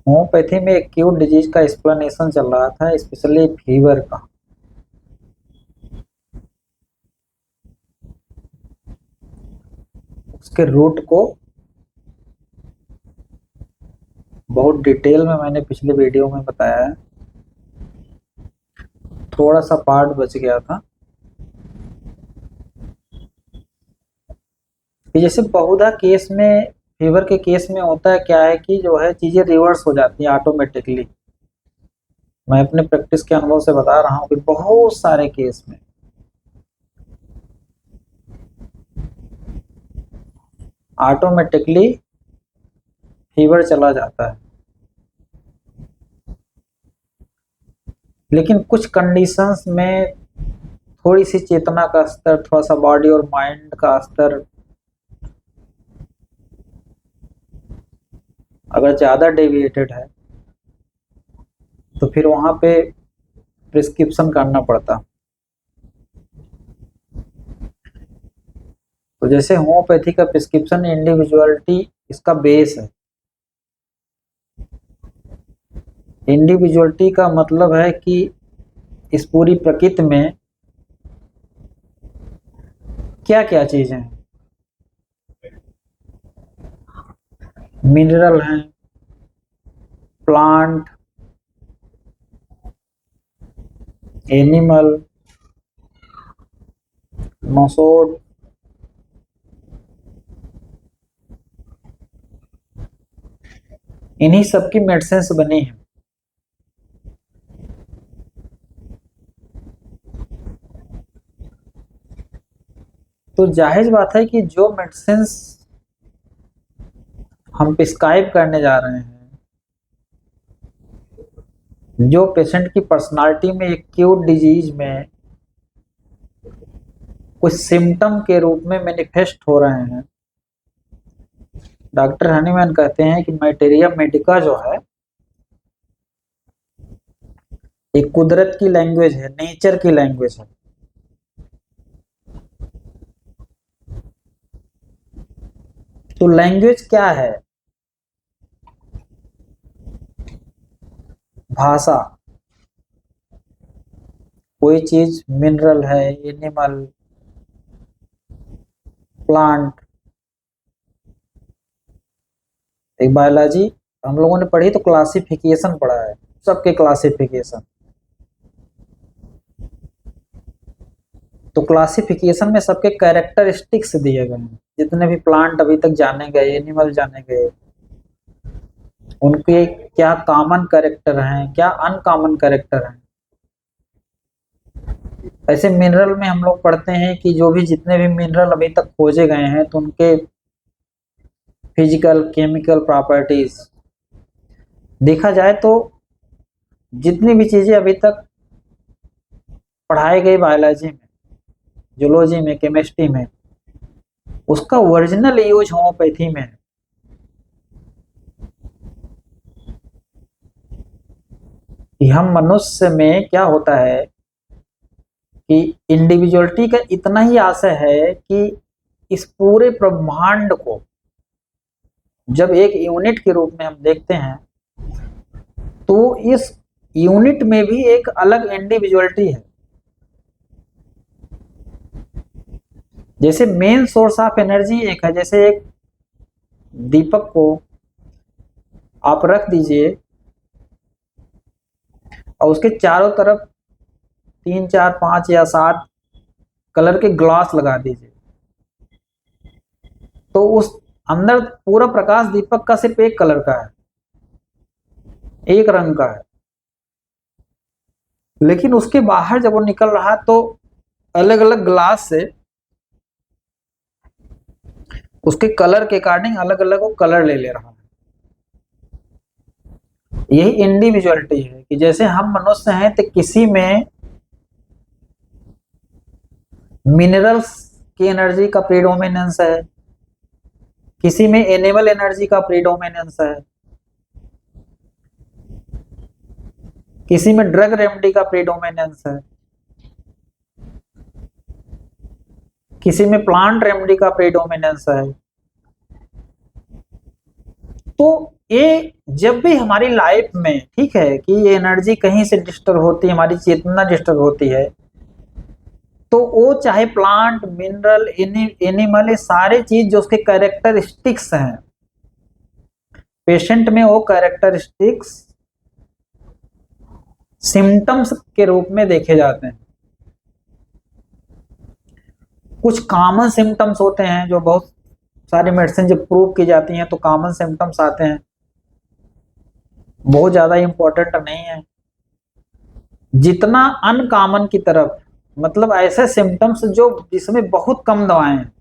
Homeopathy में acute disease का explanation चल रहा था, स्पेशली फीवर का। उसके रूट को बहुत डिटेल में मैंने पिछले वीडियो में बताया है, थोड़ा सा पार्ट बच गया था कि जैसे बहुधा केस में, फीवर के केस में होता है क्या है कि जो है चीजें रिवर्स हो जाती हैं ऑटोमेटिकली। मैं अपने प्रैक्टिस के अनुभव से बता रहा हूँ कि बहुत सारे केस में ऑटोमेटिकली फीवर चला जाता है, लेकिन कुछ कंडीशंस में थोड़ी सी चेतना का स्तर, थोड़ा सा बॉडी और माइंड का स्तर अगर ज्यादा डेविएटेड है तो फिर वहां पे प्रिस्क्रिप्शन करना पड़ता। तो जैसे होम्योपैथी का प्रिस्क्रिप्शन इंडिविजुअलिटी इसका बेस है। इंडिविजुअलिटी का मतलब है कि इस पूरी प्रकृति में क्या क्या चीजें हैं। मिनरल हैं, प्लांट, एनिमल, मसोड, इन्हीं सब की मेडिसिन से बनी है। तो जाहिर बात है कि जो मेडिसिन हम प्रिस्क्राइब करने जा रहे हैं, जो पेशेंट की पर्सनालिटी में एक्यूट डिजीज में कुछ सिम्टम के रूप में मैनिफेस्ट हो रहे हैं, डॉक्टर हनीमैन कहते हैं कि मैटेरिया मेडिका जो है एक कुदरत की लैंग्वेज है, नेचर की लैंग्वेज है। तो लैंग्वेज क्या है? भाषा। कोई चीज मिनरल है, एनिमल, प्लांट, एक बायोलॉजी हम लोगों ने पढ़ी तो क्लासिफिकेशन पढ़ा है, सबके क्लासिफिकेशन। तो क्लासिफिकेशन में सबके कैरेक्टरिस्टिक्स दिए गए हैं, जितने भी प्लांट अभी तक जाने गए, एनिमल जाने गए, उनके क्या कॉमन कैरेक्टर हैं, क्या अनकॉमन कैरेक्टर हैं। ऐसे मिनरल में हम लोग पढ़ते हैं कि जो भी जितने भी मिनरल अभी तक खोजे गए हैं तो उनके फिजिकल केमिकल प्रॉपर्टीज देखा जाए तो जितनी भी चीजें अभी तक पढ़ाई गई बायोलॉजी में, जूलॉजी में, केमिस्ट्री में, उसका ओरिजिनल यूज होम्योपैथी में है। कि हम मनुष्य में क्या होता है कि इंडिविजुअलिटी का इतना ही आशय है कि इस पूरे ब्रह्मांड को जब एक यूनिट के रूप में हम देखते हैं तो इस यूनिट में भी एक अलग इंडिविजुअलिटी है। जैसे मेन सोर्स ऑफ एनर्जी एक है, जैसे एक दीपक को आप रख दीजिए और उसके चारों तरफ 3, 4, 5 या 7 कलर के ग्लास लगा दीजिए, तो उस अंदर पूरा प्रकाश दीपक का सिर्फ एक कलर का है, एक रंग का है। लेकिन उसके बाहर जब वो निकल रहा है तो अलग अलग ग्लास से उसके कलर के अकॉर्डिंग अलग अलग वो कलर ले ले रहा है। यही इंडिविजुअलिटी है कि जैसे हम मनुष्य हैं तो किसी में मिनरल्स की एनर्जी का प्रीडोमिनेंस है, किसी में एनिमल एनर्जी का प्रीडोमिनेंस है, किसी में ड्रग रेमेडी का प्रीडोमिनेंस है, किसी में प्लांट रेमेडी का प्रीडोमिनेंस है। तो ये जब भी हमारी लाइफ में, ठीक है, कि ये एनर्जी कहीं से डिस्टर्ब होती है, हमारी चेतना डिस्टर्ब होती है, तो वो चाहे प्लांट, मिनरल, एनिमल, ये सारे चीज जो उसके कैरेक्टरिस्टिक्स हैं, पेशेंट में वो कैरेक्टरिस्टिक्स सिम्टम्स के रूप में देखे जाते हैं। कुछ कॉमन सिम्टम्स होते हैं जो बहुत सारी मेडिसिन जब प्रूव की जाती हैं तो कॉमन सिम्टम्स आते हैं, बहुत ज्यादा इंपॉर्टेंट नहीं है। जितना अनकॉमन की तरफ, मतलब ऐसे सिम्टम्स जो जिसमें बहुत कम दवाएं हैं,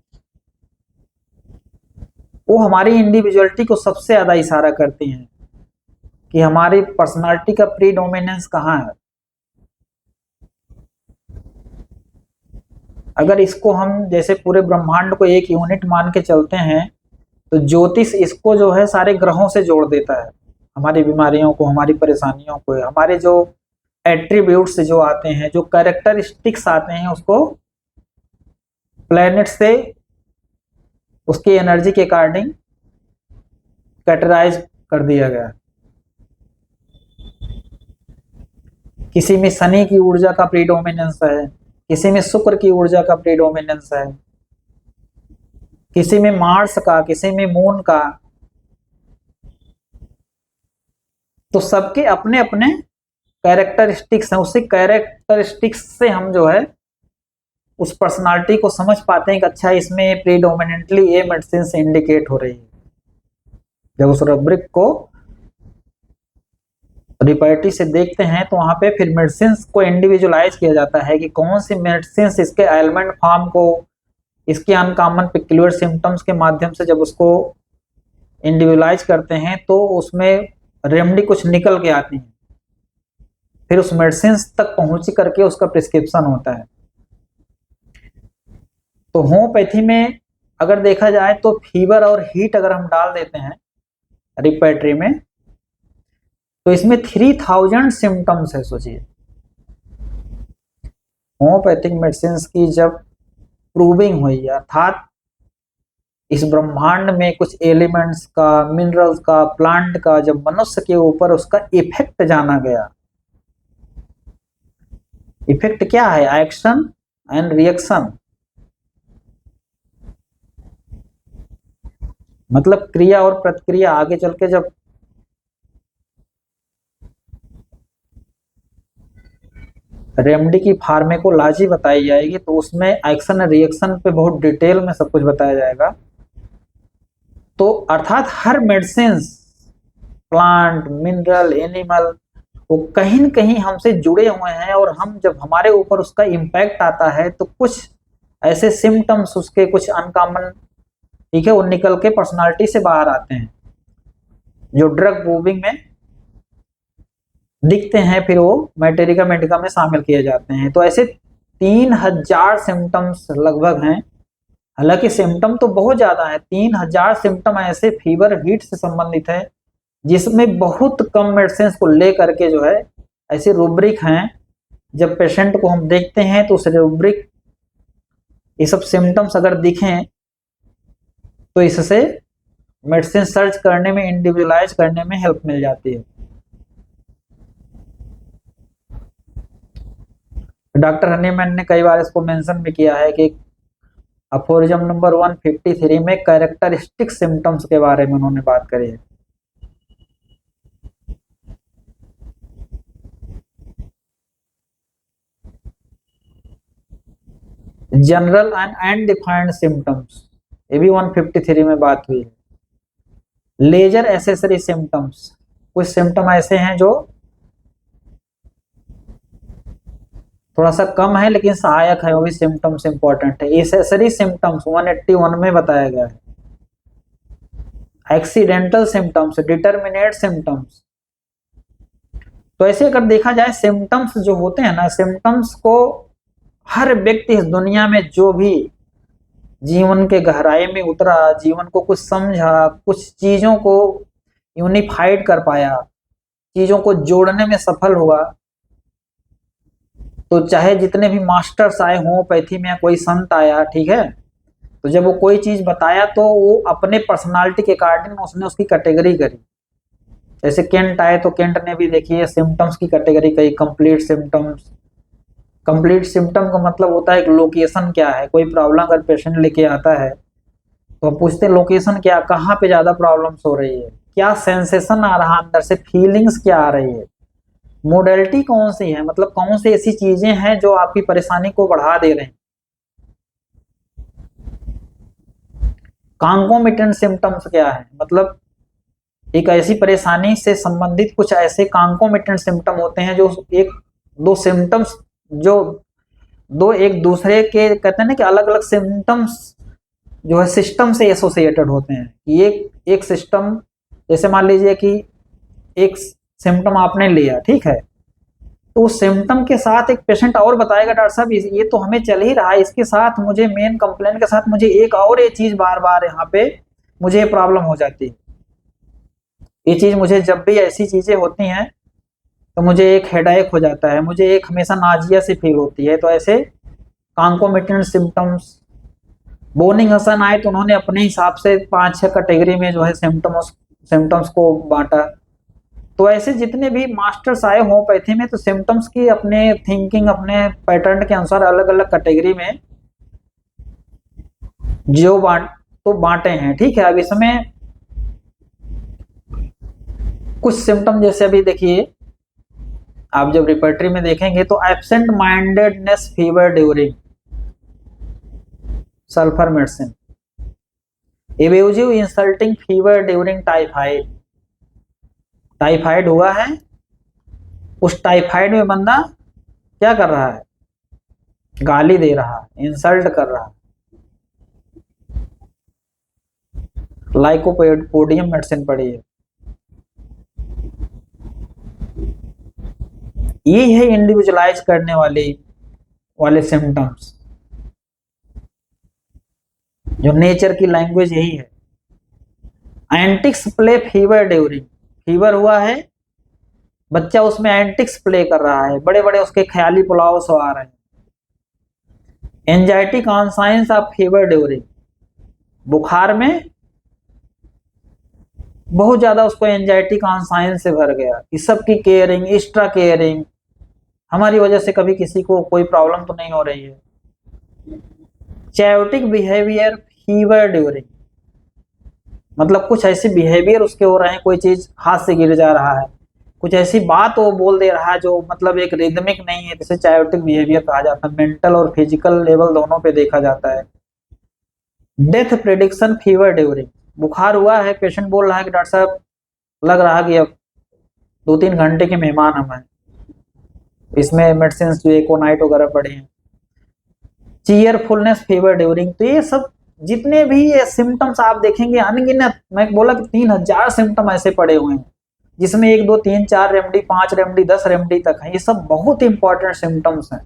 वो हमारी इंडिविजुअलिटी को सबसे ज्यादा इशारा करती हैं कि हमारी पर्सनालिटी का प्रीडोमिनेंस कहाँ है। अगर इसको हम जैसे पूरे ब्रह्मांड को एक यूनिट मान के चलते हैं, तो ज्योतिष इसको जो है सारे ग्रहों से जोड़ देता है, हमारी बीमारियों को, हमारी परेशानियों को, हमारे जो एट्रीब्यूट्स जो आते हैं, जो कैरेक्टरिस्टिक्स आते हैं, उसको प्लैनेट से उसकी एनर्जी के अकॉर्डिंग कैटेगराइज कर दिया गया। किसी में शनि की ऊर्जा का प्रीडोमिनेंस है, किसी में शुक्र की ऊर्जा का प्रीडोमिनेंस है, किसी में मार्स का, किसी में मून का। तो सबके अपने अपने कैरेक्टरिस्टिक्स हैं, उसी कैरेक्टरिस्टिक्स से हम जो है उस पर्सनालिटी को समझ पाते हैं कि अच्छा इसमें प्रीडोमिनेंटली ये मेडिसिन से इंडिकेट हो रही है। जब उस रब्रिक को रिपर्टी से देखते हैं तो वहां पे फिर मेडिसिन को इंडिविजुअलाइज किया जाता है कि कौन सी मेडिसिन इसके एलिमेंट फॉर्म को, इसके अनकॉमन पिक्युलर सिम्टम्स के माध्यम से जब उसको इंडिविजुअलाइज करते हैं तो उसमें रेमेडी कुछ निकल के आती है, फिर उस मेडिसिन तक पहुंच करके उसका प्रिस्क्रिप्शन होता है। तो होम्योपैथी में अगर देखा जाए तो फीवर और हीट अगर हम डाल देते हैं रिपेट्री में, तो इसमें 3000 सिम्टम्स है। सोचिए होम्योपैथिक मेडिसिन की जब प्रूविंग हुई, अर्थात इस ब्रह्मांड में कुछ एलिमेंट्स का, मिनरल्स का, प्लांट का जब मनुष्य के ऊपर उसका इफेक्ट जाना गया। इफेक्ट क्या है? एक्शन एंड रिएक्शन, मतलब क्रिया और प्रतिक्रिया। आगे चल के जब रेमेडी की फार्मेकोलॉजी बताई जाएगी तो उसमें एक्शन एंड रिएक्शन पे बहुत डिटेल में सब कुछ बताया जाएगा। तो अर्थात हर मेडिसिन, प्लांट, मिनरल, एनिमल, वो कहीं न कहीं हमसे जुड़े हुए हैं, और हम जब हमारे ऊपर उसका इम्पैक्ट आता है तो कुछ ऐसे सिम्टम्स उसके कुछ अनकॉमन, ठीक है, वो निकल के पर्सनालिटी से बाहर आते हैं जो ड्रग प्रूविंग में दिखते हैं, फिर वो मैटेरिका मेडिका में शामिल किए जाते हैं। तो ऐसे 3000 सिम्टम्स लगभग हैं। हालांकि सिम्टम तो बहुत ज्यादा है, 3000 सिम्टम ऐसे फीवर हीट से संबंधित है जिसमें बहुत कम मेडिसिन को लेकर के जो है ऐसे रूब्रिक हैं। जब पेशेंट को हम देखते हैं तो उस रूब्रिक, ये सब सिम्टम्स अगर दिखें तो इससे मेडिसिन सर्च करने में, इंडिविजुअलाइज करने में हेल्प मिल जाती है। डॉक्टर हनीमैन ने कई बार इसको मेंशन भी किया है कि अफोरिज्म नंबर 153 में कैरेक्टरिस्टिक सिम्टम्स के बारे में उन्होंने बात करी है। जनरल एंड अनडिफाइंड सिम्टम्स, ये भी 153 में बात हुई है। लेजर एसेसरी सिम्टम्स, कुछ सिम्टम ऐसे हैं जो थोड़ा सा कम है लेकिन सहायक है, वो भी सिम्टम्स इंपॉर्टेंट है। एसेसरी सिम्टम्स 181 में बताया गया है। Accidental symptoms, determinate symptoms. तो ऐसे अगर देखा जाए सिम्टम्स जो होते हैं ना, सिम्टम्स को हर व्यक्ति इस दुनिया में जो भी जीवन के गहराई में उतरा, जीवन को कुछ समझा, कुछ चीजों को यूनिफाइड कर पाया, चीजों को जोड़ने में सफल हुआ, तो चाहे जितने भी मास्टर्स आए होम्योपैथी में या कोई संत आया, ठीक है, तो जब वो कोई चीज बताया तो वो अपने पर्सनालिटी के अकॉर्डिंग उसने उसकी कैटेगरी करी। जैसे केंट आए तो केंट ने भी देखिए सिम्टम्स की कैटेगरी कही, कंप्लीट सिम्टम्स। कंप्लीट सिम्टम का मतलब होता है एक लोकेशन क्या है, कोई प्रॉब्लम अगर पेशेंट लेके आता है तो हम पूछते हैं लोकेशन क्या, कहाँ पे ज्यादा प्रॉब्लम्स हो रही है, क्या सेंसेशन आ रहा है अंदर से, फीलिंग्स क्या आ रही है, मोडेलिटी कौन सी है, मतलब कौन सी ऐसी चीजें हैं जो आपकी परेशानी को बढ़ा दे रहे हैं। कॉन्कोमिटेंट सिम्टम्स क्या है, मतलब एक ऐसी परेशानी से संबंधित कुछ ऐसे कॉन्कोमिटेंट सिम्टम होते हैं जो एक दो सिम्टम्स, जो दो एक दूसरे के कहते हैं ना कि अलग अलग सिम्टम्स जो है सिस्टम से एसोसिएटेड होते हैं। ये एक सिस्टम, जैसे मान लीजिए कि एक सिम्टम आपने लिया, ठीक है, तो उस सिम्टम के साथ एक पेशेंट और बताएगा डॉक्टर साहब ये तो हमें चल ही रहा है, इसके साथ मुझे मेन कंप्लेंट के साथ मुझे एक और ये चीज बार बार यहाँ पे मुझे प्रॉब्लम हो जाती है, ये चीज मुझे जब भी ऐसी चीजें होती हैं तो मुझे एक हेडेक हो जाता है, मुझे एक हमेशा नाजिया सी फील होती है। तो ऐसे कॉन्कोमिटेंट सिम्टम्स। बोनी हसन आए तो उन्होंने अपने हिसाब से 5-6 कैटेगरी में जो है सिम्टम्स को बांटा। तो ऐसे जितने भी मास्टर्स आए होम्योपैथी में तो सिम्टम्स की अपने थिंकिंग अपने पैटर्न के अनुसार अलग अलग कैटेगरी में जो बांटे हैं, ठीक है। अब इसमें कुछ सिम्टम जैसे अभी देखिए, आप जब रिपर्टरी में देखेंगे तो absent mindedness fever during sulphur medicine, abusive insulting fever during typhoid, typhoid हुआ है, उस टाइफाइड में बंदा क्या कर रहा है, गाली दे रहा है, इंसल्ट कर रहा है। लाइकोपोडियम मेडिसिन पड़ी है। ये है इंडिविजुअलाइज करने वाले सिम्टम्स, जो नेचर की लैंग्वेज यही है। Antics play fever during, fever हुआ है, बच्चा उसमें एंटिक्स प्ले कर रहा है, बड़े बड़े उसके ख्याली पुलाव सो आ रहे हैं। Anxiety conscience of fever during, बुखार में बहुत ज्यादा उसको एंजाइटी कॉन्साइंस से भर गया कि सबकी केयरिंग, एक्स्ट्रा केयरिंग, हमारी वजह से कभी किसी को कोई प्रॉब्लम तो नहीं हो रही है। चैयोटिक बिहेवियर फीवर ड्यूरिंग, मतलब कुछ ऐसे बिहेवियर उसके हो रहे हैं, कोई चीज हाथ से गिर जा रहा है, कुछ ऐसी बात वो बोल दे रहा है जो मतलब एक रिदमिक नहीं है, जिसे चायोटिक बिहेवियर कहा जाता है। मेंटल और फिजिकल लेवल दोनों पे देखा जाता है। डेथ प्रेडिक्शन फीवर ड्यूरिंग, बुखार हुआ है, पेशेंट बोल रहा है कि डॉक्टर साहब लग रहा है कि अब 2-3 घंटे के मेहमान हम हैं, इसमें मेडिसिन जो एकोनाइट वगैरह पड़ी हैं। चीयरफुलनेस फीवर ड्यूरिंग, तो ये सब जितने भी ये सिम्टम्स आप देखेंगे अनगिनत, मैं बोला कि 3000 सिम्टम ऐसे पड़े हुए हैं, जिसमें 1, 2, 3, 4 रेमडी, 5 रेमडी, 10 रेमडी तक है। ये सब बहुत इंपॉर्टेंट सिम्टम्स हैं,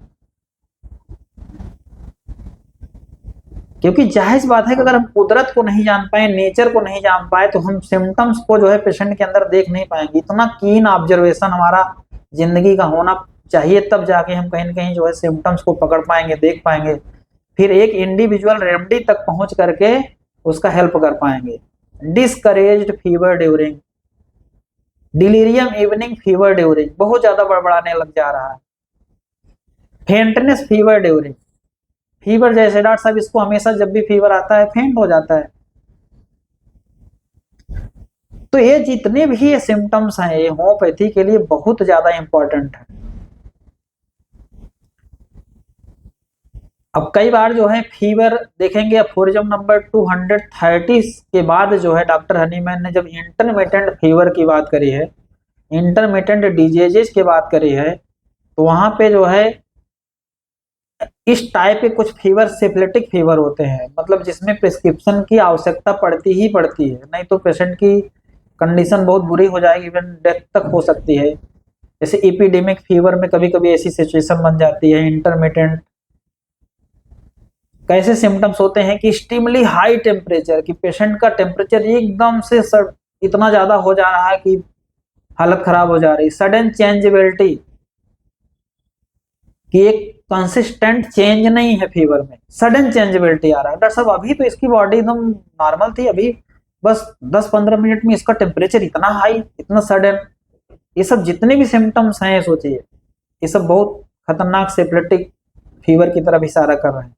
क्योंकि जाहिर बात है कि अगर हम कुदरत को नहीं जान पाए, नेचर को नहीं जान पाए, तो हम सिम्टम्स को जो है पेशेंट के अंदर देख नहीं पाएंगे। इतना कीन ऑब्जर्वेशन हमारा जिंदगी का होना चाहिए, तब जाके हम कहीं ना कहीं जो है सिम्टम्स को पकड़ पाएंगे, देख पाएंगे, फिर एक इंडिविजुअल रेमडी तक पहुंच करके उसका हेल्प कर पाएंगे। Discouraged fever during, delirium evening fever during, बहुत ज्यादा बड़बड़ाने लग जा रहा है। फेंटनेस फीवर ड्यूरिंग, फीवर जैसे डॉक्टर साहब इसको हमेशा जब भी फीवर आता है फेंट हो जाता है। तो ये जितने भी ये सिम्टम्स हैं ये होम्योपैथी के लिए बहुत ज्यादा इंपॉर्टेंट है। अब कई बार जो है फीवर देखेंगे, अफोरिज्म नंबर 230 के बाद जो है डॉक्टर हनीमैन ने जब इंटरमिटेंट फीवर की बात करी है, इंटरमिटेंट डिजीजेस की बात करी है, तो वहां पे जो है इस टाइप के कुछ फीवर सिफिलिटिक फीवर होते हैं, मतलब जिसमें प्रिस्क्रिप्शन की आवश्यकता पड़ती ही पड़ती है, नहीं तो पेशेंट की कंडीशन बहुत बुरी हो जाएगी, इवन डेथ तक हो सकती है। जैसे एपिडेमिक फीवर में कभी कभी ऐसी सिचुएशन बन जाती है। इंटरमिटेंट कैसे सिम्टम्स होते हैं कि स्टीमली हाई टेम्परेचर, कि पेशेंट का टेम्परेचर एकदम से इतना ज्यादा हो जा रहा है कि हालत खराब हो जा रही। सडन चेंजेबिलिटी, कि एक कंसिस्टेंट चेंज नहीं है फीवर में, सडन चेंजेबिलिटी आ रहा है, डॉक्टर साहब अभी तो इसकी बॉडी एकदम नॉर्मल थी, अभी बस 10-15 मिनट में इसका टेम्परेचर इतना हाई, इतना सडन, ये सब जितने भी सिम्टम्स हैं सोचिए, ये सब बहुत खतरनाक सिफिलिटिक फीवर की तरफ इशारा कर रहे हैं।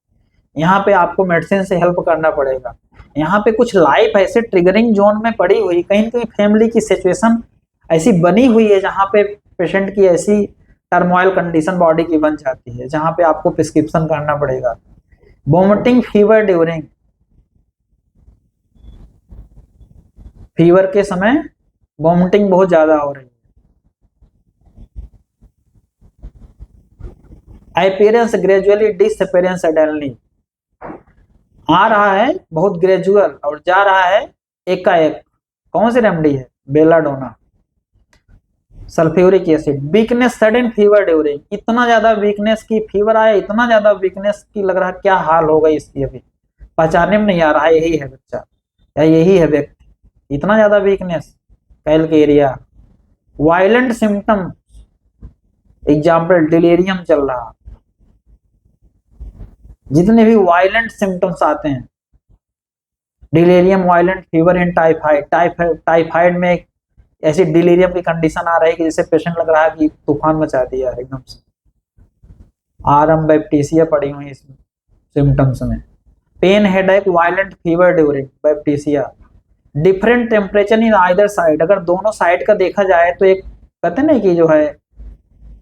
यहाँ पे आपको मेडिसिन से हेल्प करना पड़ेगा। यहाँ पे कुछ लाइफ ऐसे ट्रिगरिंग जोन में पड़ी हुई, कहीं कहीं फैमिली की सिचुएशन ऐसी बनी हुई है जहाँ पे पेशेंट की ऐसी टर्मोइल कंडीशन बॉडी की बन जाती है, जहाँ पे आपको प्रिस्क्रिप्शन करना पड़ेगा। वोमिटिंग फीवर ड्यूरिंग, फीवर के समय वोमिटिंग बहुत ज्यादा हो रही है। अपीयरेंस ग्रेजुअली डिसअपीयरेंस सडनली, आ रहा है बहुत ग्रेजुअल और जा रहा है एकाएक। कौन सी रेमेडी है? Belladonna, sulphuric acid. Weakness sudden fever during, इतना ज्यादा वीकनेस की फीवर आया, इतना ज्यादा वीकनेस की लग रहा है क्या हाल होगा इसकी, अभी पहचानने में नहीं आ रहा है यही है बच्चा या यही है व्यक्ति, इतना ज्यादा weakness. Calcarea, violent symptom, example delirium चल रहा, जितने भी वायलेंट सिम्टम्स आते हैं, delirium, violent fever in typhoid, typhoid में एक ऐसी डिलीरियम की कंडीशन आ रही है कि जैसे पेशेंट लग रहा है कि तूफान मचा दिया है एकदम से। आरम बैप्टीसिया पड़ी हुई इस सिम्टम्स में। Pain, headache, violent fever during baptisia. Different temperature in either side, अगर दोनों साइड का देखा जाए तो एक कहते हैं ना कि जो है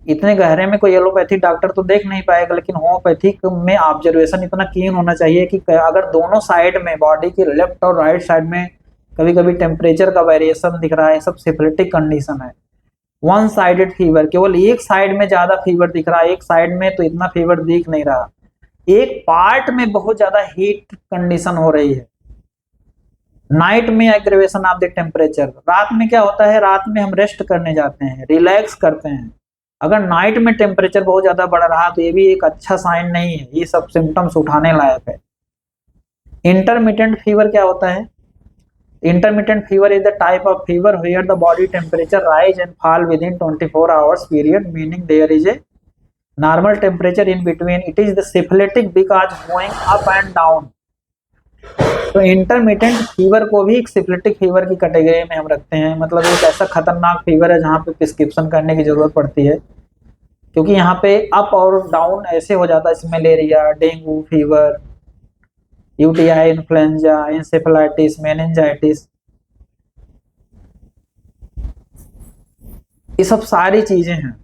इतने गहरे में कोई एलोपैथी डॉक्टर तो देख नहीं पाएगा, लेकिन होम्योपैथिक में ऑब्जर्वेशन इतना कीन होना चाहिए कि अगर दोनों साइड में बॉडी की लेफ्ट और राइट साइड में कभी कभी टेम्परेचर का वेरिएशन दिख रहा है, सब सिफिलिटिक कंडीशन है। वन साइडेड फीवर, केवल एक साइड में ज्यादा फीवर दिख रहा है, एक साइड में तो इतना फीवर दिख नहीं रहा, एक पार्ट में बहुत ज्यादा हीट कंडीशन हो रही है। नाइट में एग्रेवेशन ऑफ द टेम्परेचर, रात में क्या होता है, रात में हम रेस्ट करने जाते हैं, रिलैक्स करते हैं, अगर नाइट में टेम्परेचर बहुत ज्यादा बढ़ रहा तो ये भी एक अच्छा साइन नहीं है, ये सब सिम्टम्स उठाने लायक है। इंटरमिटेंट फीवर क्या होता है? Intermittent fever is the type of fever where the body temperature rise and fall within 24 hours period, meaning there is a normal temperature in between, it is the syphilitic because going up and down. तो intermittent fever को भी एक syphilitic fever की category में हम रखते हैं, मतलब एक ऐसा खतरनाक फीवर है जहाँ पे प्रिस्क्रिप्शन करने की जरूरत पड़ती है, क्योंकि यहाँ पे अप और डाउन ऐसे हो जाता है, malaria, dengue fever, UTI, influenza, encephalitis, meningitis, ये सब सारी चीजें हैं।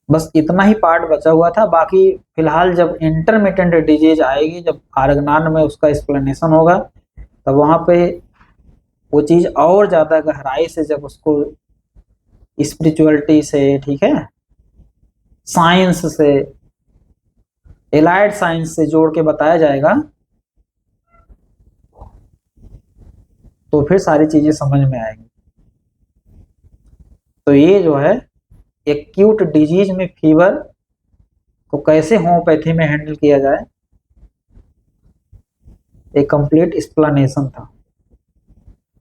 बस इतना ही पार्ट बचा हुआ था, बाकी फिलहाल जब इंटरमिटेंट डिजीज आएगी, जब आर्गनान में उसका एक्सप्लेनेशन होगा, तब वहां पे वो चीज और ज्यादा गहराई से जब उसको स्पिरिचुअलिटी से, ठीक है, साइंस से, एलाइड साइंस से जोड़ के बताया जाएगा, तो फिर सारी चीजें समझ में आएंगी। तो ये जो है एक्यूट डिजीज में फीवर को कैसे होम्योपैथी में हैंडल किया जाए, एक कंप्लीट एक्सप्लेनेशन था।